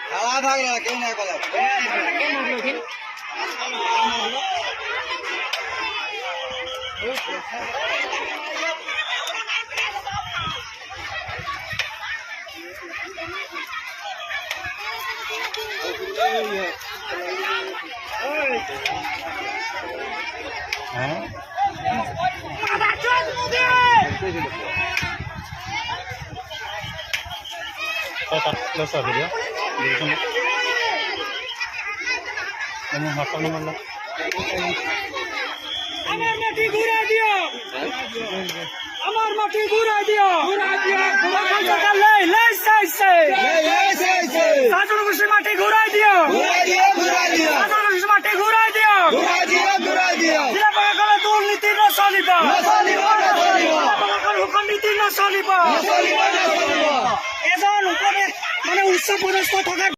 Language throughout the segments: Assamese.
খাওয়া থাকলো কেউ না বলো হ্যাঁ lo so video kamu makan mana আমার মাটি ঘুরা দিও আমার মাটি ঘুরা দিও লাই লাই চাইছে সাজুর খুশি মাটি ঘুরাই দিও সাজুর খুশি মাটি ঘুরাই দিও জেলা প্রশাসনের দুর্নীতি না চলিব হুকুম নীতি না চলিব এজন উপরে মানে উচ্চ পদস্থ থাকা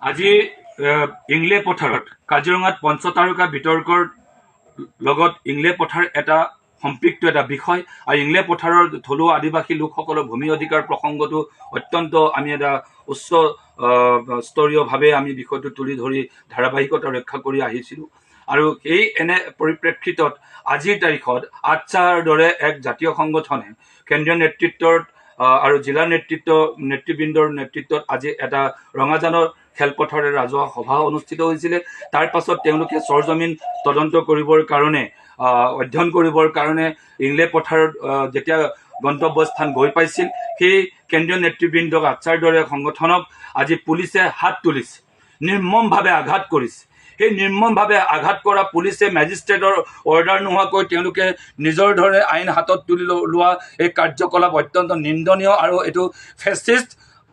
আজি ইংলে পথাৰত কাজিৰঙাত পঞ্চতাৰকা বিতৰ্কৰ লগত ইংলে পথাৰ এটা সম্পৃক্ত এটা বিষয় আৰু ইংলে পথাৰৰ থলুৱা আদিবাসী লোকসকলৰ ভূমি অধিকাৰ প্ৰসংগটো অত্যন্ত আমি এটা উচ্চ স্তৰীয়ভাৱে আমি বিষয়টো তুলি ধৰি ধাৰাবাহিকতা ৰক্ষা কৰি আহিছিলোঁ আৰু এই এনে পৰিপ্ৰেক্ষিতত আজিৰ তাৰিখত আচ্ছাৰ দৰে এক জাতীয় সংগঠনে কেন্দ্ৰীয় নেতৃত্বৰ আৰু জিলা নেতৃবৃন্দৰ নেতৃত্বত আজি এটা ৰঙাজানৰ খেলপথাৰে ৰাজহুৱা সভা অনুষ্ঠিত হৈছিলে তাৰ পাছত তেওঁলোকে সৰজমিন তদন্ত কৰিবৰ কাৰণে অধ্যয়ন কৰিবৰ কাৰণে ইংলে পথাৰত যেতিয়া গন্তব্যস্থান গৈ পাইছিল সেই কেন্দ্ৰীয় নেতৃবৃন্দক আচ্ছাৰ দৰে সংগঠনক আজি পুলিচে হাত তুলিছে নিৰ্মমভাৱে আঘাত কৰিছে সেই নিৰ্মমভাৱে আঘাত কৰা পুলিচে মেজিষ্ট্ৰেটৰ অৰ্ডাৰ নোহোৱাকৈ তেওঁলোকে নিজৰ ধৰণে আইন হাতত তুলি লোৱা এই কাৰ্যকলাপ অত্যন্ত নিন্দনীয় আৰু এইটো ফেচিষ্ট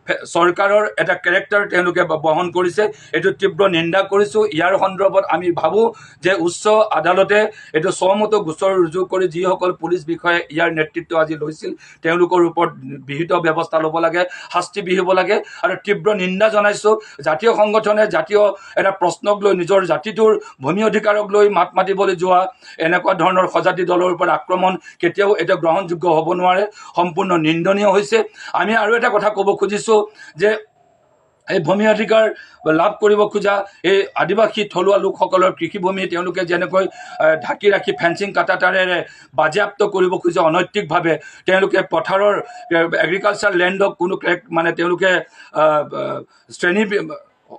চৰকাৰৰ এটা কেৰেক্টাৰ তেওঁলোকে বহন কৰিছে এইটো তীব্ৰ নিন্দা কৰিছোঁ ইয়াৰ সন্দৰ্ভত আমি ভাবোঁ যে উচ্চ আদালতে এইটো স্বমত গোচৰ ৰুজু কৰি যিসকল পুলিচ বিষয়াই ইয়াৰ নেতৃত্ব আজি লৈছিল তেওঁলোকৰ ওপৰত বিহিত ব্যৱস্থা ল'ব লাগে শাস্তি বিহিব লাগে আৰু তীব্ৰ নিন্দা জনাইছোঁ জাতীয় সংগঠনে জাতীয় এটা প্ৰশ্নক লৈ নিজৰ জাতিটোৰ ভূমি অধিকাৰক লৈ মাত মাতিবলৈ যোৱা এনেকুৱা ধৰণৰ সজাতি দলৰ ওপৰত আক্ৰমণ কেতিয়াও এটা গ্ৰহণযোগ্য হ'ব নোৱাৰে সম্পূৰ্ণ নিন্দনীয় হৈছে আমি আৰু এটা কথা ক'ব খুজিছোঁ যে এই ভূমি অধিকাৰ লাভ কৰিব খোজা এই আদিবাসী থলুৱা লোকসকলৰ কৃষিভূমি তেওঁলোকে যেনেকৈ ঢাকি ৰাখি ফেন্সিং কাটাতাৰেৰে বাজেয়াপ্ত কৰিব খোজে অনৈতিকভাৱে তেওঁলোকে পথাৰৰ এগ্ৰিকালচাৰ লেণ্ডক কোনো মানে তেওঁলোকে শ্ৰেণী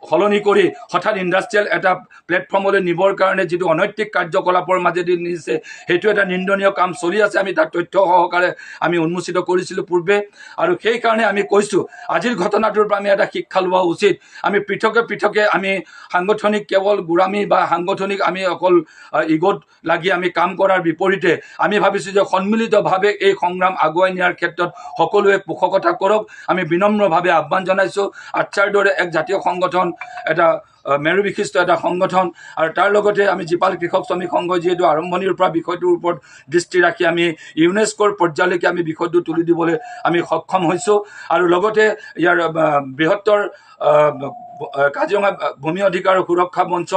সলনি কৰি হঠাৎ ইণ্ডাষ্ট্ৰিয়েল এটা প্লেটফৰ্মলৈ নিবৰ কাৰণে যিটো অনৈতিক কাৰ্যকলাপৰ মাজেদি নিছে সেইটো এটা নিন্দনীয় কাম চলি আছে আমি তাত তথ্য সহকাৰে আমি উন্মোচিত কৰিছিলোঁ পূৰ্বে আৰু সেইকাৰণে আমি কৈছোঁ আজিৰ ঘটনাটোৰ পৰা আমি এটা শিক্ষা লোৱা উচিত আমি পৃথকে আমি সাংগঠনিক কেৱল গোড়ামী বা সাংগঠনিক আমি অকল ইগত লাগি আমি কাম কৰাৰ বিপৰীতে আমি ভাবিছোঁ যে সন্মিলিতভাৱে এই সংগ্ৰাম আগুৱাই নিয়াৰ ক্ষেত্ৰত সকলোৱে পোষকতা কৰক আমি বিনম্ৰভাৱে আহ্বান জনাইছোঁ আচ্ছাৰ দৰে এক জাতীয় সংগঠন এটা মেৰু বিশিষ্ট এটা সংগঠন আৰু তাৰ লগতে আমি জীপাল কৃষক শ্ৰমিক সংঘই যিহেতু আৰম্ভণিৰ পৰা বিষয়টোৰ ওপৰত দৃষ্টি ৰাখি আমি ইউনেস্কোৰ পৰ্যায়লৈকে আমি বিষয়টো তুলি দিবলৈ আমি সক্ষম হৈছোঁ আৰু লগতে ইয়াৰ বৃহত্তৰ কাজিৰঙা ভূমি অধিকাৰ সুৰক্ষা মঞ্চ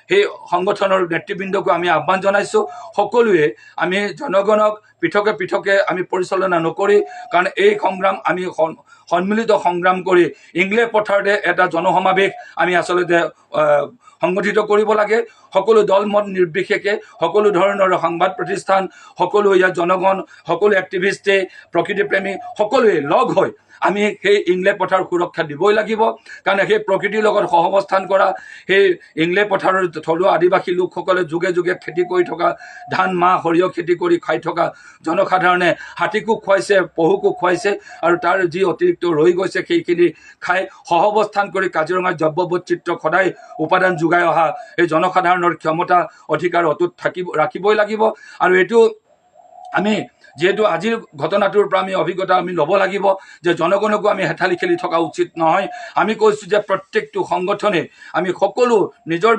সেই সংগঠনৰ নেতৃবৃন্দকো আমি আহ্বান জনাইছোঁ সকলোৱে আমি জনগণক পৃথকে আমি পৰিচালনা নকৰি কাৰণ এই সংগ্ৰাম আমি সন্মিলিত সংগ্ৰাম কৰি ইংলে পথাৰতে এটা জনসমাৱেশ আমি আচলতে সংগঠিত কৰিব লাগে সকলো দল মত নিৰ্বিশেষে সকলো ধৰণৰ সংবাদ প্ৰতিষ্ঠান সকলো ইয়াৰ জনগণ সকলো এক্টিভিষ্টে প্ৰকৃতিপ্ৰেমী সকলোৱে লগ হৈ আমি সেই ইংলে পথাৰ সুৰক্ষা দিবই লাগিব কাৰণ সেই প্ৰকৃতিৰ লগত সহৱস্থান কৰা সেই ইংলে পথাৰৰ থলুৱা আদিবাসী লোকসকলে যুগে যুগে খেতি কৰি থকা ধান মাহ সৰিয়হ খেতি কৰি খাই থকা জনসাধাৰণে হাতীকো খুৱাইছে পহুকো খুৱাইছে আৰু তাৰ যি অতিৰিক্ত ৰৈ গৈছে সেইখিনি খাই সহৱস্থান কৰি কাজিৰঙাৰ জৈৱ বৈচিত্ৰ্যক সদায় উপাদান যোগাই অহা এই জনসাধাৰণৰ ক্ষমতা অধিকাৰ অটুট ৰাখিবই লাগিব আৰু এইটো আমি যিহেতু আজিৰ ঘটনাটোৰ পৰা আমি অভিজ্ঞতা আমি ল'ব লাগিব যে জনগণকো আমি হেঠালি খেলি থকা উচিত নহয় আমি কৈছোঁ যে প্ৰত্যেকটো সংগঠনে আমি সকলো নিজৰ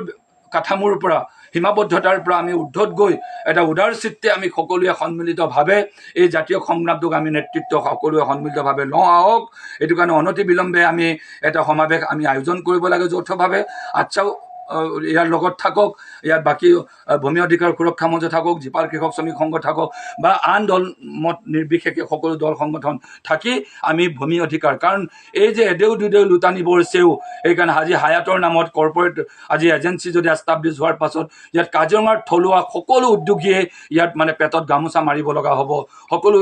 কাঠামোৰ পৰা সীমাবদ্ধতাৰ পৰা আমি ঊৰ্ধত গৈ এটা উদাৰ চিত্তে আমি সকলোৱে সন্মিলিতভাৱে এই জাতীয় সংগ্ৰামটোক আমি নেতৃত্ব সকলোৱে সন্মিলিতভাৱে লওঁ আহক এইটো কাৰণে অনতি বিলম্বে আমি এটা সমাৱেশ আমি আয়োজন কৰিব লাগে যৌথভাৱে আচ্ছাও ইয়াৰ লগত থাকক ইয়াত বাকী ভূমি অধিকাৰ সুৰক্ষা মঞ্চ থাকক জীপাল কৃষক শ্ৰমিক সংঘ থাকক বা আন দল মত নিৰ্বিশেষে সকলো দল সংগঠন থাকি আমি ভূমি অধিকাৰ কাৰণ এই যে এদেউ দুদেউ লুটানিবৰ চেও সেইকাৰণে আজি হায়াতৰ নামত কৰ্পৰেট আজি এজেঞ্চি যদি এষ্টাব্লিছ হোৱাৰ পাছত ইয়াত কাজিৰঙাৰ থলুৱা সকলো উদ্যোগীয়ে ইয়াত মানে পেটত গামোচা মাৰিব লগা হ'ব সকলো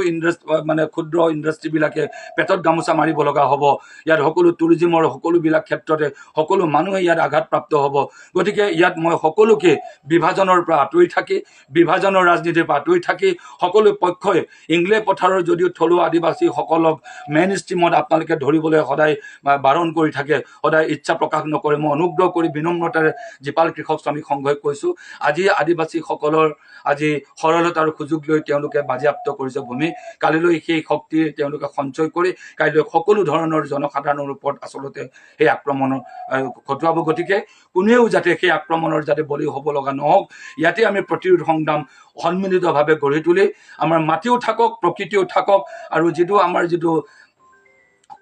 মানে ক্ষুদ্ৰ ইণ্ডাষ্ট্ৰীবিলাকে পেটত গামোচা মাৰিব লগা হ'ব ইয়াত সকলো টুৰিজিমৰ সকলোবিলাক ক্ষেত্ৰতে সকলো মানুহে ইয়াত আঘাতপ্ৰাপ্ত হ'ব গতিকে ইয়াত মই সকলোকে বিভাজনৰ পৰা আঁতৰি থাকি বিভাজনৰ ৰাজনীতিৰ পৰা আঁতৰি থাকি সকলো পক্ষই ইংলে পথাৰৰ যদিও থলুৱা আদিবাসীসকলক মেইন ষ্ট্ৰীমত আপোনালোকে ধৰিবলৈ সদায় বাৰণ কৰি থাকে সদায় ইচ্ছা প্ৰকাশ নকৰে মই অনুগ্ৰহ কৰি বিনম্ৰতাৰে জীপাল কৃষক শ্ৰমিক সংঘই কৈছোঁ আজি আদিবাসীসকলৰ আজি সৰলতাৰ সুযোগ লৈ তেওঁলোকে বাজেয়াপ্ত কৰিছে ভূমি কালিলৈ সেই শক্তি তেওঁলোকে সঞ্চয় কৰি কাইলৈ সকলো ধৰণৰ জনসাধাৰণৰ ওপৰত আচলতে সেই আক্ৰমণ ঘটোৱাব গতিকে কোনেও যাতে সেই আক্ৰমণৰ যাতে বলি হ'ব লগা নহওক ইয়াতে আমি প্ৰতিৰোধ সংগ্ৰাম সন্মিলিতভাৱে গঢ়ি তুলি আমাৰ মাটিও থাকক প্ৰকৃতিও থাকক আৰু যিটো আমাৰ যিটো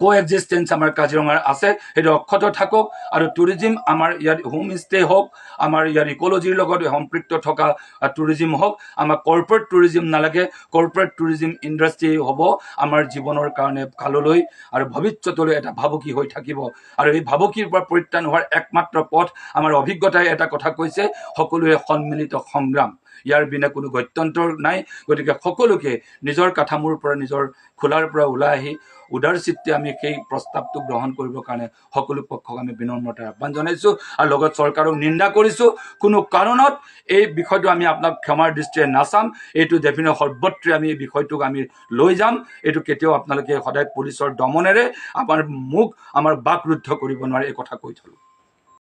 কোএক্সিষ্টেঞ্চ আমাৰ কাজিৰঙাৰ আছে সেইটো অক্ষত থাকক আৰু টুৰিজিম আমাৰ ইয়াৰ হোম ষ্টে হওক আমাৰ ইয়াৰ ইক'লজিৰ লগত সম্পৃক্ত থকা টুৰিজিম হওক আমাৰ কৰ্পৰেট টুৰিজিম নালাগে কৰ্পৰেট টুৰিজিম ইণ্ডাষ্ট্ৰি হ'ব আমাৰ জীৱনৰ কাৰণে কাললৈ আৰু ভৱিষ্যতলৈ এটা ভাবুকি হৈ থাকিব আৰু এই ভাবুকিৰ পৰা পৰিত্ৰাণ হোৱাৰ একমাত্ৰ পথ আমাৰ অভিজ্ঞতাই এটা কথা কৈছে সকলোৰে সন্মিলিত সংগ্ৰাম ইয়াৰ বিনা কোনো গত্যন্তৰ নাই গতিকে সকলোকে নিজৰ কাঠামোৰ পৰা নিজৰ খোলাৰ পৰা ওলাই আহি উদাৰ চিত্তে আমি সেই প্ৰস্তাৱটো গ্ৰহণ কৰিবৰ কাৰণে সকলো পক্ষক আমি বিনম্ৰতাৰে আহ্বান জনাইছোঁ আৰু লগত চৰকাৰক নিন্দা কৰিছোঁ কোনো কাৰণত এই বিষয়টো আমি আপোনাক ক্ষমাৰ দৃষ্টিৰে নাচাম এইটো ডেফিনেট সৰ্বত্ৰে আমি এই বিষয়টোক আমি লৈ যাম এইটো কেতিয়াও আপোনালোকে সদায় পুলিচৰ দমনেৰে আমাৰ বাক ৰুদ্ধ কৰিব নোৱাৰে এই কথা কৈ থলোঁ